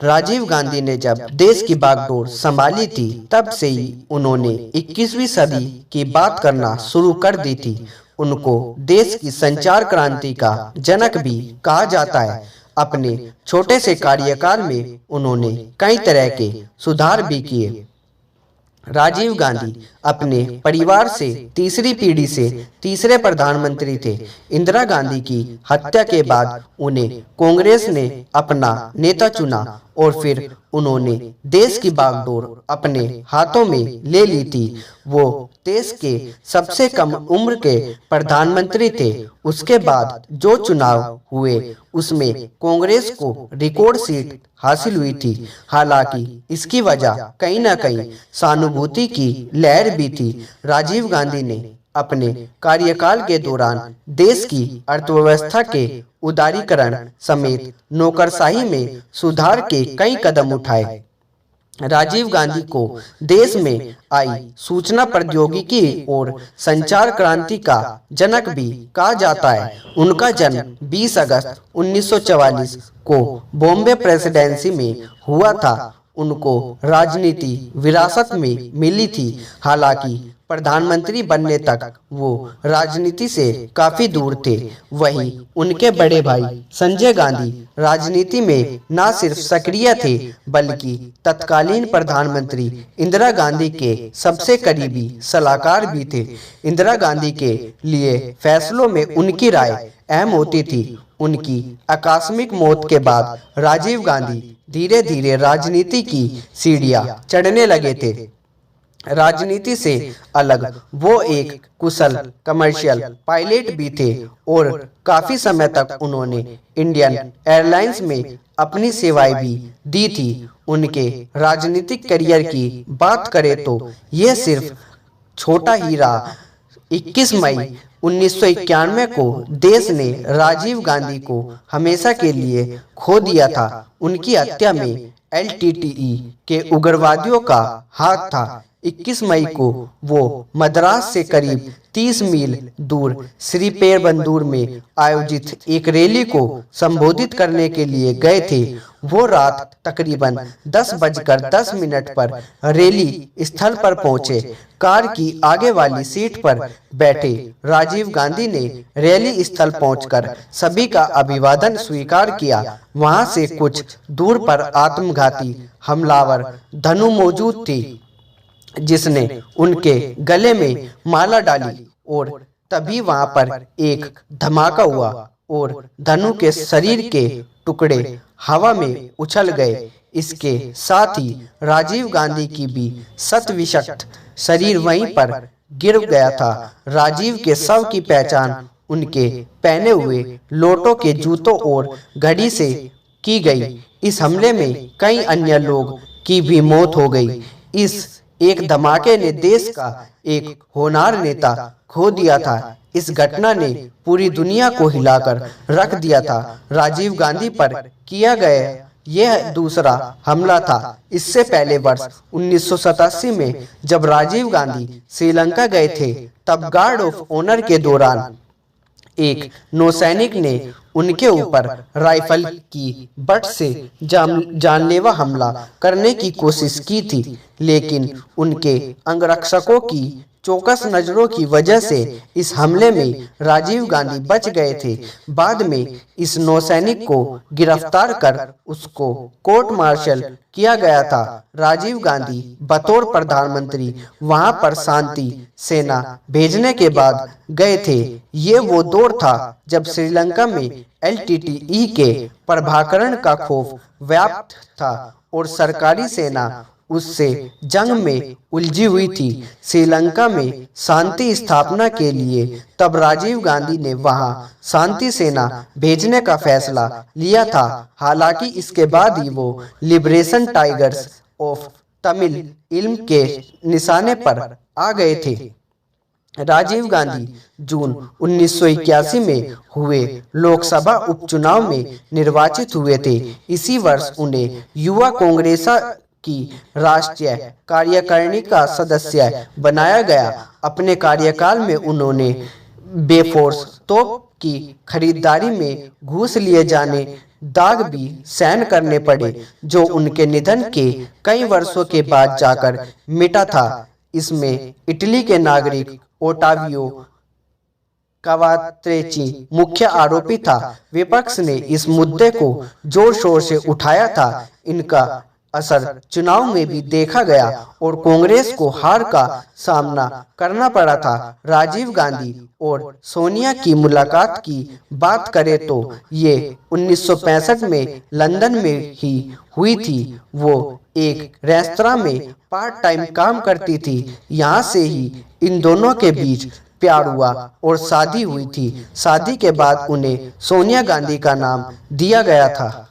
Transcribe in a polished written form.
राजीव गांधी ने जब देश की बागडोर संभाली थी तब से ही उन्होंने 21वीं सदी की बात करना शुरू कर दी थी। उनको देश की संचार क्रांति का जनक भी कहा जाता है। अपने छोटे से कार्यकाल में उन्होंने कई तरह के सुधार भी किए। राजीव गांधी अपने परिवार से तीसरी पीढ़ी से तीसरे प्रधानमंत्री थे। इंदिरा गांधी की हत्या के बाद उन्हें कांग्रेस ने अपना नेता चुना और फिर उन्होंने देश की बागडोर अपने हाथों में ले ली थी। वो देश के सबसे कम उम्र के प्रधानमंत्री थे। उसके बाद जो चुनाव हुए उसमें कांग्रेस को रिकॉर्ड सीट हासिल हुई थी। हालांकि इसकी वजह कहीं न कहीं सहानुभूति की लहर भी थी। राजीव गांधी ने अपने कार्यकाल के दौरान देश की अर्थव्यवस्था के उदारीकरण समेत नौकरशाही में सुधार के कई कदम उठाए। राजीव गांधी को देश में आई सूचना प्रौद्योगिकी और संचार क्रांति का जनक भी कहा जाता है। उनका जन्म 20 अगस्त 1944 को बॉम्बे प्रेसिडेंसी में हुआ था। उनको राजनीति विरासत में मिली थी। हालांकि प्रधानमंत्री बनने तक वो राजनीति से काफी दूर थे। वहीं उनके बड़े भाई संजय गांधी राजनीति में न सिर्फ सक्रिय थे बल्कि तत्कालीन प्रधानमंत्री इंदिरा गांधी के सबसे करीबी सलाहकार भी थे। इंदिरा गांधी के लिए फैसलों में उनकी राय अहम होती थी। उनकी आकस्मिक मौत के बाद राजीव गांधी धीरे धीरे राजनीति की सीढ़ियां चढ़ने लगे थे। राजनीति से अलग वो एक कुशल कमर्शियल पायलट भी थे और काफी समय तक उन्होंने इंडियन एयरलाइंस में अपनी सेवाएं भी दी थी। उनके राजनीतिक करियर की बात करें तो यह सिर्फ छोटा ही रहा। 21 मई 1991 को देश ने राजीव गांधी को हमेशा के लिए खो दिया था। उनकी हत्या में LTTE के उग्रवादियों का हाथ था। 21 मई को वो मद्रास से करीब 30 मील दूर श्रीपेरुंबंदूर में आयोजित एक रैली को संबोधित करने के लिए गए थे। वो रात तकरीबन 10:10 पर रैली स्थल पर पहुंचे। कार की आगे वाली सीट पर बैठे राजीव गांधी ने रैली स्थल पहुंचकर सभी का अभिवादन स्वीकार किया। वहां से कुछ दूर पर आत्मघाती हमलावर धनु मौजूद थी जिसने उनके गले में माला डाली और तभी वहां पर एक धमाका हुआ और धनु के शरीर के टुकड़े हवा में उछल गए। इसके साथ ही राजीव गांधी की भी शत-विषक्त शरीर वहीं पर गिर गया था। राजीव के शव की पहचान उनके पहने हुए लोटों के जूतों और घड़ी से की गई। इस हमले में कई अन्य लोग की भी मौत हो गई। इस एक धमाके ने देश का एक होनहार नेता खो दिया था। इस घटना ने पूरी दुनिया को हिलाकर रख दिया था। राजीव गांधी पर किया गया यह दूसरा हमला था। इससे पहले वर्ष 1987 में जब राजीव गांधी श्रीलंका गए थे तब गार्ड ऑफ ऑनर के दौरान एक नौसैनिक ने उनके ऊपर राइफल की बट से जानलेवा हमला करने की कोशिश की थी, लेकिन उनके अंगरक्षकों की चौकस नजरों की वजह से इस हमले में राजीव गांधी बच गए थे। बाद में इस नौसैनिक को गिरफ्तार कर उसको कोर्ट मार्शल किया गया था। राजीव गांधी बतौर प्रधानमंत्री वहां पर शांति सेना भेजने के बाद गए थे। ये वो दौर था जब श्रीलंका में LTTE के प्रभाकरण का खौफ व्याप्त था और सरकारी सेना उससे जंग में उलझी हुई थी। श्रीलंका में शांति स्थापना के लिए तब राजीव गांधी ने वहां शांति सेना भेजने का फैसला लिया था। हालांकि इसके बाद ही वो लिबरेशन टाइगर्स ऑफ तमिल इल्म के निशाने पर आ गए थे। राजीव गांधी जून 1981 में हुए लोकसभा उपचुनाव में निर्वाचित हुए थे। इसी वर्ष उन्हें युवा कांग्रेस की राष्ट्रीय कार्यकारिणी का सदस्य बनाया गया। अपने कार्यकाल में उन्होंने बेफोर्स तोप की खरीदारी में घूस लिए जाने दाग भी सहन करने पड़े, जो उनके निधन के कई वर्षों के बाद जाकर मिटा था। इसमें इटली के नागरिक ओटावियो कवात्रेची मुख्य आरोपी था। विपक्ष ने इस मुद्दे को जोर शोर से उठाया था। इनका असर चुनाव में भी देखा गया और कांग्रेस को हार का सामना करना पड़ा था। राजीव गांधी और सोनिया की मुलाकात की बात करें तो ये 1965 में लंदन में ही हुई थी। वो एक रेस्तरां में पार्ट टाइम काम करती थी। यहाँ से ही इन दोनों के बीच प्यार हुआ और शादी हुई थी। शादी के बाद उन्हें सोनिया गांधी का नाम दिया गया था।